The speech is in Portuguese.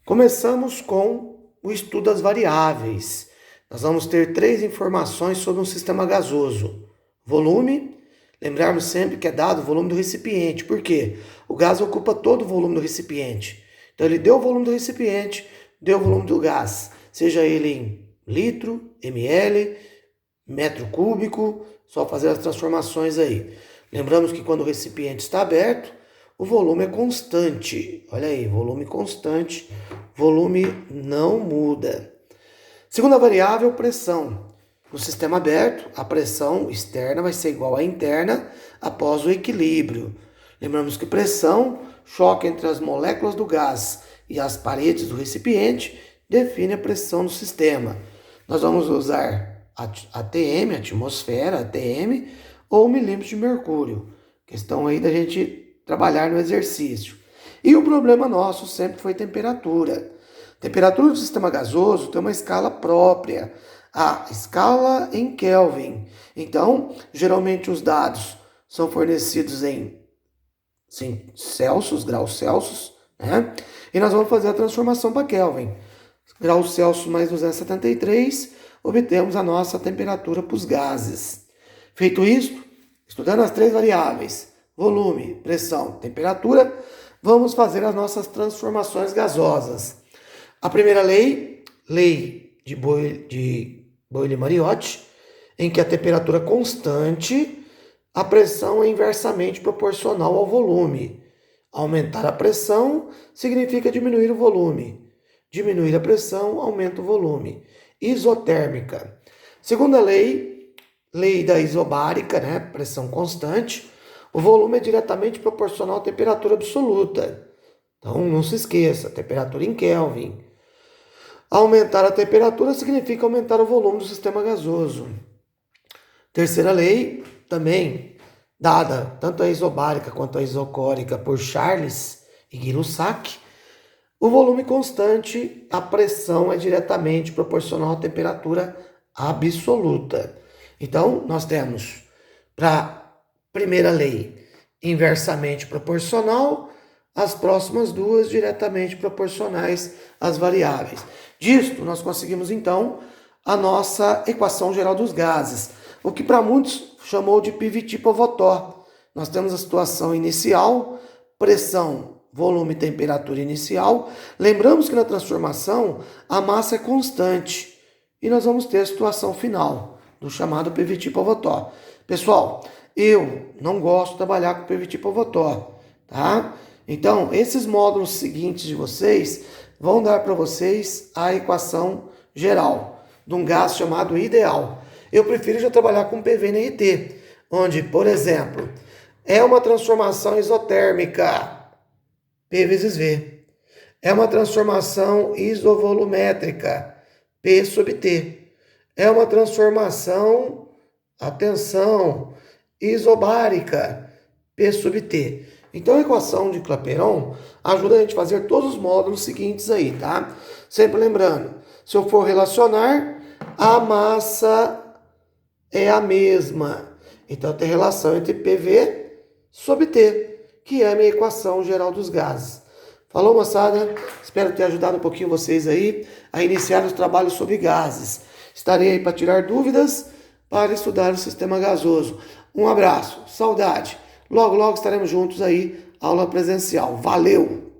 Começamos com o estudo das variáveis. Nós vamos ter 3 informações sobre um sistema gasoso. Volume, lembrarmos sempre que é dado o volume do recipiente. Por quê? O gás ocupa todo o volume do recipiente. Então ele deu o volume do recipiente, deu o volume do gás. Seja ele em litro, ml, metro cúbico, só fazer as transformações aí. Lembramos que quando o recipiente está aberto, o volume é constante. Olha aí, volume constante, volume não muda. Segunda variável, pressão. No sistema aberto, a pressão externa vai ser igual à interna após o equilíbrio. Lembramos que pressão, choque entre as moléculas do gás e as paredes do recipiente, define a pressão do sistema. Nós vamos usar ATM, atmosfera, ATM, ou milímetros de mercúrio. Questão aí da gente trabalhar no exercício. E o problema nosso sempre foi temperatura. Temperatura do sistema gasoso tem uma escala própria, a escala em Kelvin. Então, geralmente os dados são fornecidos em Celsius, graus Celsius, né? E nós vamos fazer a transformação para Kelvin. Graus Celsius mais 273, obtemos a nossa temperatura para os gases. Feito isto, estudando as 3 variáveis, volume, pressão, temperatura, vamos fazer as nossas transformações gasosas. A primeira lei de Boyle-Mariotti, em que a temperatura é constante, a pressão é inversamente proporcional ao volume. Aumentar a pressão significa diminuir o volume. Diminuir a pressão aumenta o volume. Isotérmica. Segunda lei da isobárica, né? Pressão constante. O volume é diretamente proporcional à temperatura absoluta. Então, não se esqueça, temperatura em Kelvin. Aumentar a temperatura significa aumentar o volume do sistema gasoso. Terceira lei, também dada tanto a isobárica quanto a isocórica por Charles e Gay-Lussac, o volume constante, a pressão é diretamente proporcional à temperatura absoluta. Então, nós temos para primeira lei, inversamente proporcional, as próximas duas diretamente proporcionais às variáveis. Disto, nós conseguimos, então, a nossa equação geral dos gases, o que para muitos chamou de Pivot-Povetto. Nós temos a situação inicial, pressão, volume e temperatura inicial. Lembramos que na transformação, a massa é constante. E nós vamos ter a situação final, do chamado Pivot-Povetto. Pessoal, eu não gosto de trabalhar com Pivot-Povetto, tá? Então, esses módulos seguintes de vocês vão dar para vocês a equação geral de um gás chamado ideal. Eu prefiro já trabalhar com PV-NRT, onde, por exemplo, é uma transformação isotérmica, P vezes V. É uma transformação isovolumétrica, P sobre T. É uma transformação, atenção, isobárica, P sobre T. Então a equação de Clapeyron ajuda a gente a fazer todos os módulos seguintes aí, tá? Sempre lembrando, se eu for relacionar, a massa é a mesma. Então tem relação entre PV sobre T, que é a minha equação geral dos gases. Falou, moçada? Espero ter ajudado um pouquinho vocês aí a iniciar os trabalhos sobre gases. Estarei aí para tirar dúvidas, para estudar o sistema gasoso. Um abraço, saudade. Logo, logo estaremos juntos aí, aula presencial. Valeu!